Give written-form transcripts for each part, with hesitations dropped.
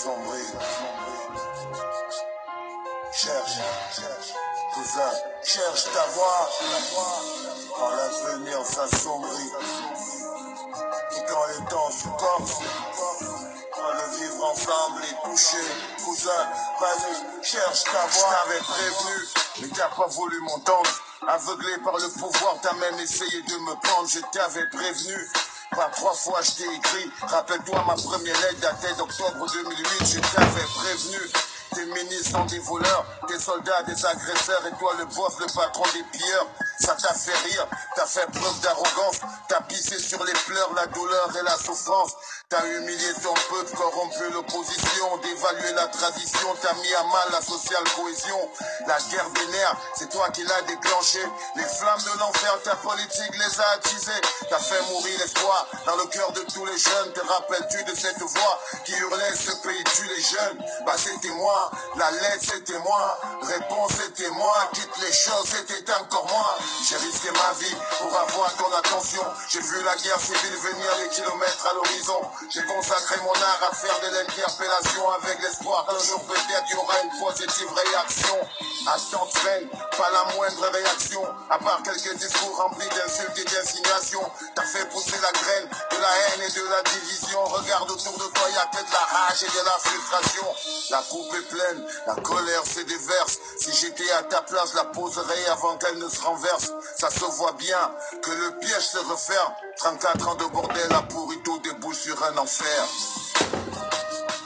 s'assombrit. Cherche, cousin, cherche ta voix. Quand l'avenir s'assombrit. Et quand les temps se corsent. Quand le vivre ensemble est touché. Cousin, vas-y, cherche ta voix. Je t'avais prévenu, mais t'as pas voulu m'entendre. Aveuglé par le pouvoir, t'as même essayé de me prendre. Je t'avais prévenu. Par 3 fois je t'ai écrit. Rappelle-toi ma première lettre datée d'octobre 2008. Je t'avais prévenu. Tes ministres sont des voleurs, tes soldats des agresseurs et toi le boss, le patron des pilleurs. Ça t'a fait rire, t'as fait preuve d'arrogance, t'as pissé sur les pleurs, la douleur et la souffrance. T'as humilié ton peuple, corrompu l'opposition, dévalué la tradition, t'as mis à mal la sociale cohésion. La guerre des nerfs, c'est toi qui l'as déclenché. Les flammes de l'enfer, ta politique les a attisées. T'as fait mourir l'espoir dans le cœur de tous les jeunes. Te rappelles-tu de cette voix qui hurlait ce pays tue les jeunes? Bah c'était moi, la lettre c'était moi, réponse c'était moi, quitte les choses c'était encore moi. J'ai risqué ma vie pour avoir ton attention. J'ai vu la guerre civile venir des kilomètres à l'horizon. J'ai consacré mon art à faire de l'interpellation avec l'espoir qu'un jour peut-être il y aura une positive réaction. Attends, traîne, pas la moindre réaction, à part quelques discours remplis d'insultes et d'insignations. T'as fait pousser la graine de la haine et de la division. Regarde autour de toi, y a que de la rage et de la frustration. La coupe est pleine, la colère se déverse. Si j'étais à ta place, la poserais avant qu'elle ne se renverse. Ça se voit bien que le piège se referme. 34 ans de bordel a pourri tout débouche sur un enfer.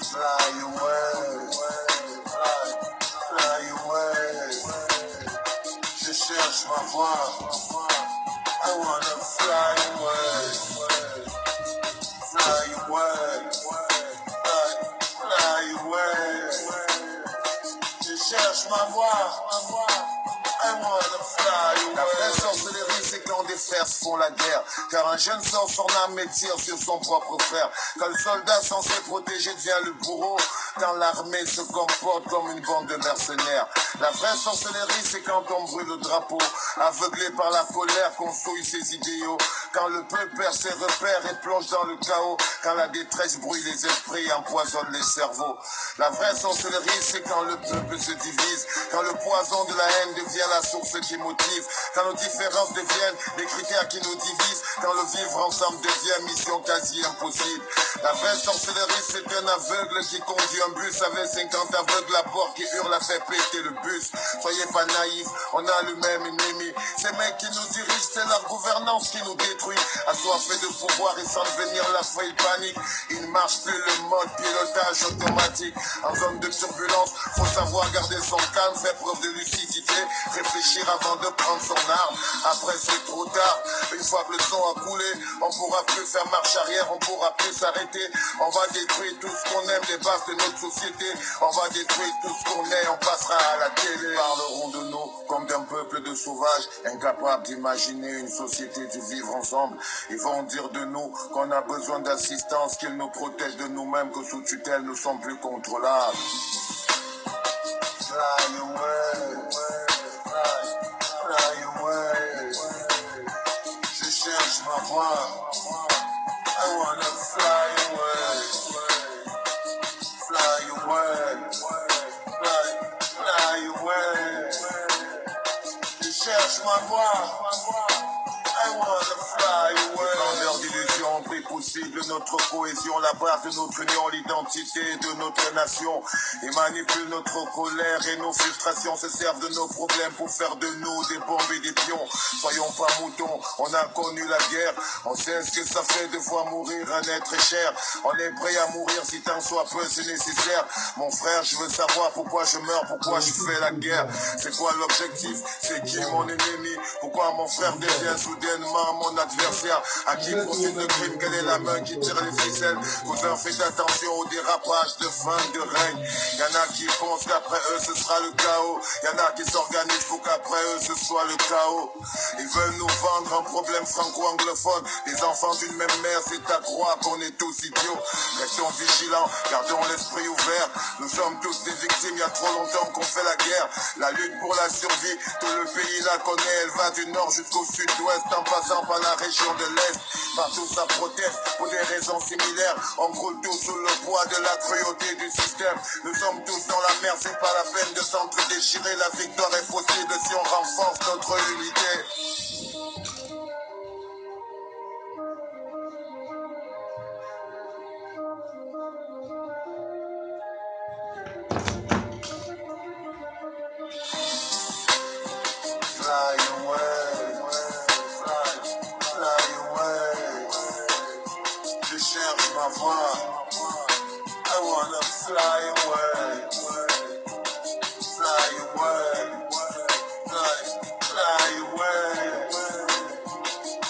Fly away, fly away. Je cherche ma voix. I wanna fly away, fly away, fly away. Je cherche ma voix. I wanna fly away. La vraie sorcellerie, c'est quand des frères se font la guerre. Car un jeune sort son arme et tire sur son propre frère. Quand le soldat censé protéger devient le bourreau. Quand l'armée se comporte comme une bande de mercenaires. La vraie sorcellerie, c'est quand on brûle le drapeau. Aveuglé par la colère qu'on souille ses idéaux. Quand le peuple perd ses repères et plonge dans le chaos. Quand la détresse brouille les esprits et empoisonne les cerveaux. La vraie sorcellerie, c'est quand le peuple se divise. Quand le poison de la haine devient la source qui motive. Quand nos différences deviennent les critères qui nous divisent. Quand le vivre ensemble devient mission quasi impossible. La vraie sorcellerie, c'est un aveugle qui conduit un bus avec 50 aveugles à bord qui hurle à faire péter le bus. Soyez pas naïfs, on a le même ennemi. Ces mecs qui nous dirigent, c'est leur gouvernance qui nous détruit. Assoiffés de pouvoir et sans devenir la folie panique. Il ne marche plus le mode pilotage automatique. En zone de turbulence, faut savoir garder son calme, faire preuve de lucidité, réfléchir avant de prendre son arme. Après c'est trop tard, une fois que le sang a coulé, on pourra plus faire marche arrière, on pourra plus s'arrêter. On va détruire tout ce qu'on aime, les bases de notre société. On va détruire tout ce qu'on est, on passera à la télé. Ils parleront de nous comme d'un peuple de sauvages, incapables d'imaginer une société du vivre ensemble. Ils vont dire de nous qu'on a besoin d'assistance, qu'ils nous protègent de nous-mêmes, que sous tutelle nous sommes plus contrôlables. Fly away, fly away. Je cherche ma voix. I wanna fly away, fly away, fly away. Je cherche ma voix. I wanna fly away. Grandeur d'illusion, pris possible notre cohésion, la base de notre union, l'identité de notre nation. Ils manipulent notre colère et nos frustrations, se servent de nos problèmes pour faire de nous des bombes et des pions. Soyons pas moutons, on a connu la guerre, on sait ce que ça fait de voir mourir un être cher. On est prêt à mourir si tant soit peu c'est nécessaire. Mon frère, je veux savoir pourquoi je meurs, pourquoi je fais la guerre. C'est quoi l'objectif? C'est qui mon ennemi? Pourquoi mon frère devient soudainement mon adversaire? À qui profite le crime? Quelle est la main qui tire les ficelles? Cousin, faites attention au dérapage de fin de règne. Y'en a qui pensent qu'après eux ce sera le chaos. Y'en a qui s'organisent pour qu'après eux ce soit le chaos. Ils veulent nous vendre un problème franco-anglophone. Les enfants d'une même mère, c'est à croire qu'on est tous idiots. Restons vigilants, gardons l'esprit ouvert. Nous sommes tous des victimes, il y a trop longtemps qu'on fait la guerre. La lutte pour la survie, tout le pays la connaît. Elle va du nord jusqu'au sud-ouest, en passant par la région de l'Est. Partout ça proteste, pour des raisons similaires. On croule tous sous le poids de la cruauté du système. Nous sommes tous dans la merde, c'est pas la peine de s'entre-déchirer. La victoire est possible si on renforce notre unité. Fly away, fly away. Je cherche ma voie. I wanna fly away, fly away, fly away.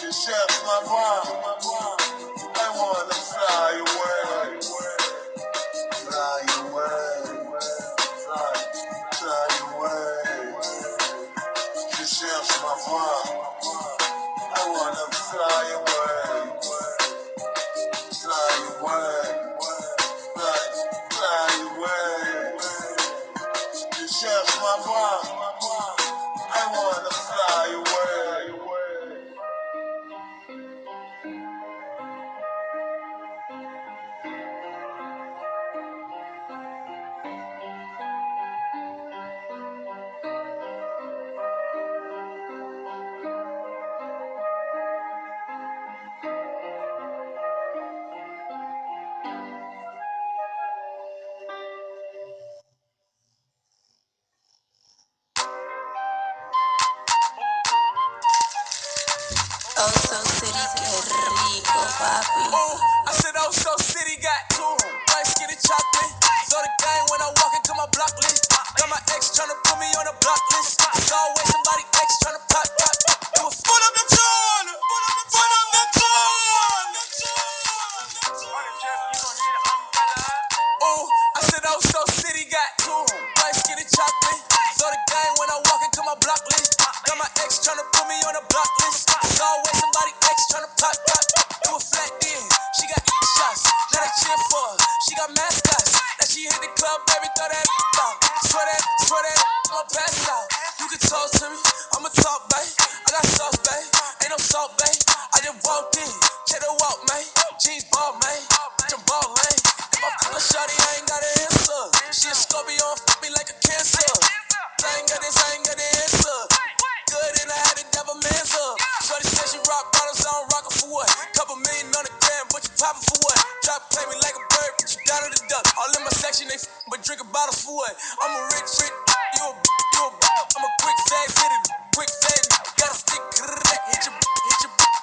Je cherche ma voie. I wanna fly away, fly away, fly away. Je cherche ma voie. I wanna fly away, fly away, fly away. Je cherche ma voie. I wanna fly away. Oso City, qué rico, papi. I said Oso City got two light skinny chocolate. So the game when I walk into my block list. Got my ex tryna put me on a block list. It's always somebody ex tryna pop. You a full of the joint, full of the joint. Oh, I said Oso City got two light skinny chocolate. So the game when I walk into my block list. Got my ex tryna put me on a block list. It's always somebody ex tryna pop. You a flat in, she got shots. Now they cheer for her. She got mascots. Now she hit the club, baby, throw that out. Swear that, I'ma pass out. You can talk to me, I'ma talk, babe. I got sauce, babe. Ain't no salt, babe. I just walked in, check the walk, man. Jeans ball, man. Bitch, I'm ball, man. If I pull a shawty, I ain't got an answer. She a Scorpio, fuck me like a cancer. I ain't got this, I ain't got the answer. Good and I had to devil man's up. Shorty said she rock bottles, I don't rock her for what? Couple million on the gram, but you poppin' for what? Try to play me like a bird, but you down to the duck. All in my section, they but drinkin' bottles for what? I'm a rich, you a I'm a quick fast hitter, quick fast. Got a stick, hit your,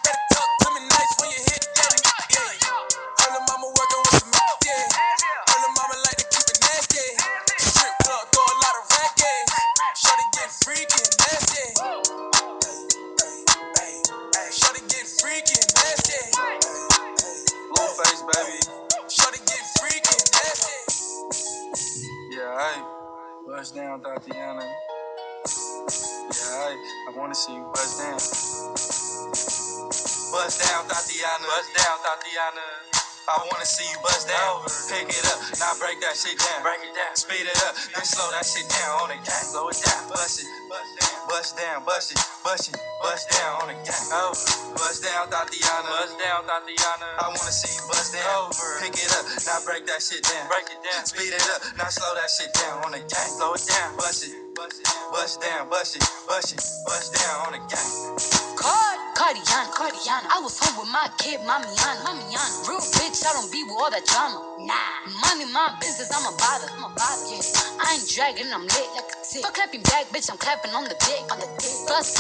better talk to me nice when you hit that. Yeah, all the mama working with some yeah. All the mama like to keep it nasty. Strip club, throw a lot of racket. Shorty get freaky and nasty. Shorty get freaky and nasty. Blueface, baby. Shorty get freaky and nasty. Yeah, hey. Bust down, Tatiana. Yeah, hey. I wanna see you bust down. Bust down, Tatiana. Bust down, Tatiana. I wanna see you bust down. Pick it up, now break that shit down. Break it down, speed it up, then slow that shit down on the gang. Slow it down, bust it, bust down, bust it, bust down on the gang. Oh, bust down, Tatiana. Bust down, Tatiana. I wanna see you bust down. Pick it up, now break that shit down. Break it down, speed it up, now slow that shit down on the gang. Slow it down, bust it, bust down, bust down on the gang. Cardiana. I was home with my kid, Mamiana. Real bitch, I don't be with all that drama. Nah, money, my business, I'm a bother. Yeah, I ain't dragging, I'm lit like a tick. Fuck clapping back, bitch, I'm clapping on the dick. Bust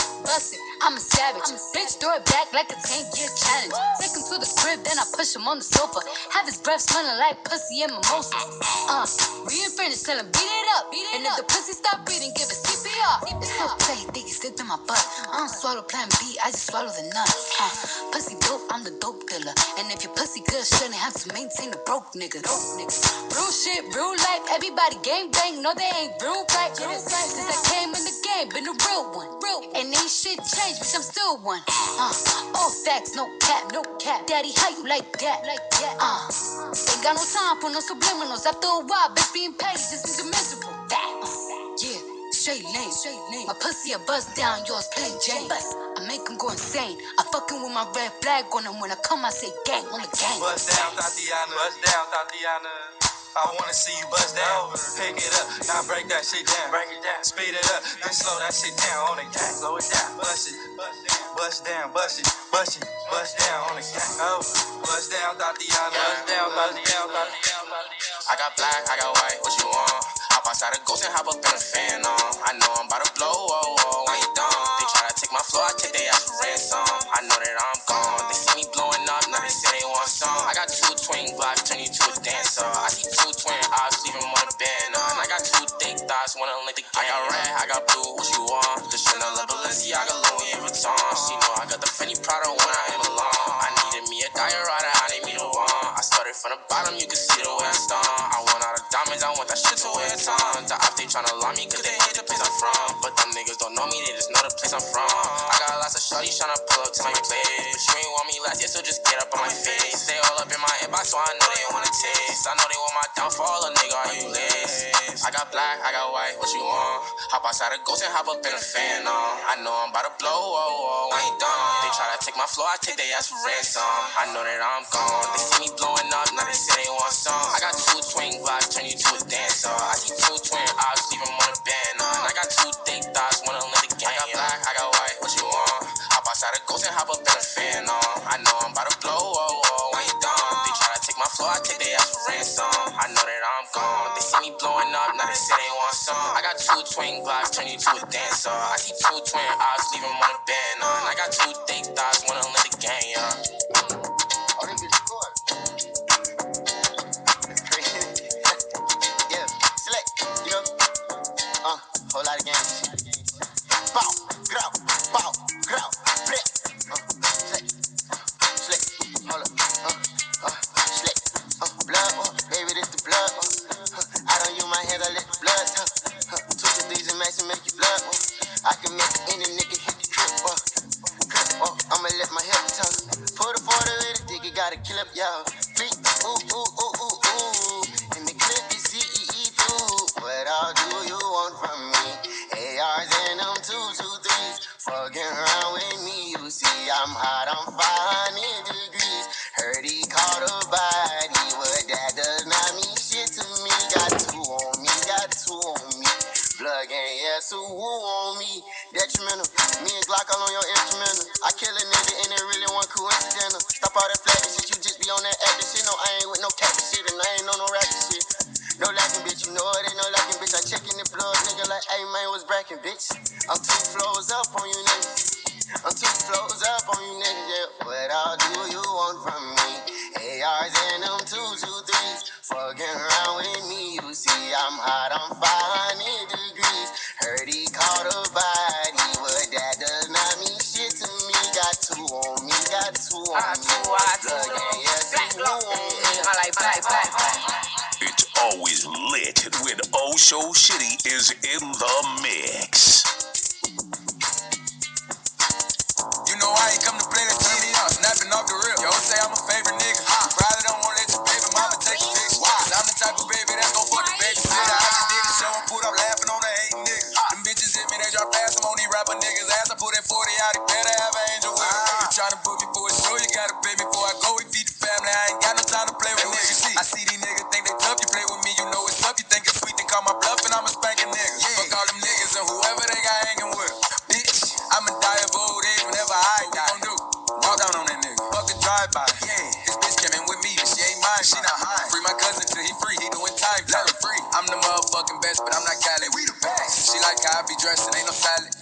it, I'm a savage. Bitch, throw it back like a 10-year challenge. Take him to the crib, then I push him on the sofa. Have his breath smelling like pussy and mimosas. We ain't finished, tell him beat it up. And if the pussy stop beating, give it CPR. It's so tight, think he slipped in my butt. I don't swallow plan B, I just swallow the nut. Pussy dope, I'm the dope dealer. And if your pussy good, shouldn't have to maintain a broke nigga. niggas. Real shit, real life, everybody gang bang. No, they ain't real right. Since I came in the game, been a real one. And ain't shit changed, bitch, I'm still one. All facts, no cap, no cap. Daddy, how you like that? Ain't got no time for no subliminals. After a while, bitch, being paid just means you're miserable. Yeah, straight lane. My pussy a bust down, yours plain Jane. I make him go insane. I fucking with my red flag on him. When I come, I say gang on the gang. Bust down, Tatiana. Bust down, Tatiana. I wanna see you bust down. Pick it up, now break that shit down. Break it down, speed it up, then slow that shit down on the gang. Slow it down, bust it, bust down, bust it, bust it, bust down on the gang. Oh, bust down, Tatiana. Bust down, Tatiana. I got black, I got white, what you want? Hop outside a ghost and hop up in a fan on. I know I'm about to blow, when you done. They try to take my floor, I take their ass for ransom. I know that I'm gone, they see me blowing up, now they say they want some. I got 2 twin blocks, turn you to a dancer. I see 2 twin eyes, leave them on a band on. I got 2 thick thighs, wanna link the game. I got red, I got blue, what you want? The Chanel, Balenciaga, Louis Vuitton. She know I got the Fendi Prada when I am alone. I needed me a guy rider, I need me the one. I started from the bottom, you can see the way I start. I want all the diamonds, I want that shit to wear time. The ops, they tryna lie me, cause they hate the place I'm from. But them niggas don't know me, they just know the place I'm from. I got lots of shorties tryna pull up to my place. But you ain't want me last year, so just get up on my face. Stay all up in my inbox, so I know they wanna taste. I know they want my downfall, a nigga, are you lazy? I got black, I got white, what you want? Hop outside a ghost and hop up in a fan on. I know I'm about to blow, when you done. They try to take my floor, I take their ass for ransom. I know that I'm gone, they see me blowing up, now they say they want some. I got 2 twin blocks, turn you to a dancer. I see 2 twin eyes, leave them on a band on. I got 2 thick thighs, wanna let the gang. I got black, I got white, what you want? Hop outside a ghost and hop up in a fan on. I know I'm about to blow, when you done. They try to take my floor, I take their ass for ransom. I know that I'm gone, they see me blowing up, now they say they want some. I got 2 twin blocks, turn you to a dancer. I see 2 twin eyes, leave them on a band on. I got 2 thick thighs, wanna let the gang, Oh, they get scored. That's crazy. Yeah, select, you know. Whole lot of games. Bow, grow, flip. Select, hold up. Select, blood, baby, this the blood. I don't use my hands, I let the blood. Twist these and max and make you blood. I can make any nigga hit the trip. I'ma let my hip tuck. Put a 40 with a dick, you gotta kill up, y'all. Freak, ooh. In the clip, you see through. What all do you want from me? ARs and them 223s. Fucking around with me, you see I'm hot, I'm 500 degrees. Heard he caught a body, but that does not mean shit to me. Got 2 on me. Blood gang, yeah, so who on me? Detrimental, me and Glock all on your instrumental. I kill a nigga and it really one coincidental. Stop all that flagging shit, you just be on that acting shit. No, I ain't with no cat shit and I ain't on no racket shit. No lacking, bitch, you know it ain't no lacking, bitch. I check in the blood, nigga, like, hey, man, what's bracking, bitch? I'm 2 flows up on you niggas. Yeah. What all do you want from me? ARs and them 223s. Fucking around with me, you see I'm hot, I'm 500 degrees. Heard he caught a body, but that does not mean shit to me. Got 2 on me. Blood gang, yes, who on me? I like black. It's always lit when Oh So Shitty is in the mix. You know I ain't come to play the TV, I'm snapping off the rip. Yo, say I'm a favorite nigga. Probably don't want to let your baby mama take a picture. Cause I'm the type of baby that's gon' fuck the baby sitter. I just did the show and put up laughing on the hating niggas. Them bitches hit me, they drop fast, I'm on these rapper niggas' ass. I put that 40 out, he better have an angel with him. You tryna book me for a show, you gotta pay me before I go. We feed the family, I ain't got no time to play with niggas. I see these niggas think they tough, you play with me, you know it's tough. You think it's sweet, then call my bluff and I'm a spanking nigga. Fuck all them niggas and whoever they got hanging with. Bitch, I'ma die of old age whenever I die. Walk down on that nigga. Fuck a drive-by. Yeah. This bitch came in with me, but she ain't mine. She not high. Free my cousin till he free. He doing time. Let her free. I'm the motherfucking best, but I'm not Cali. We the best. She like how I be dressed and ain't no salad.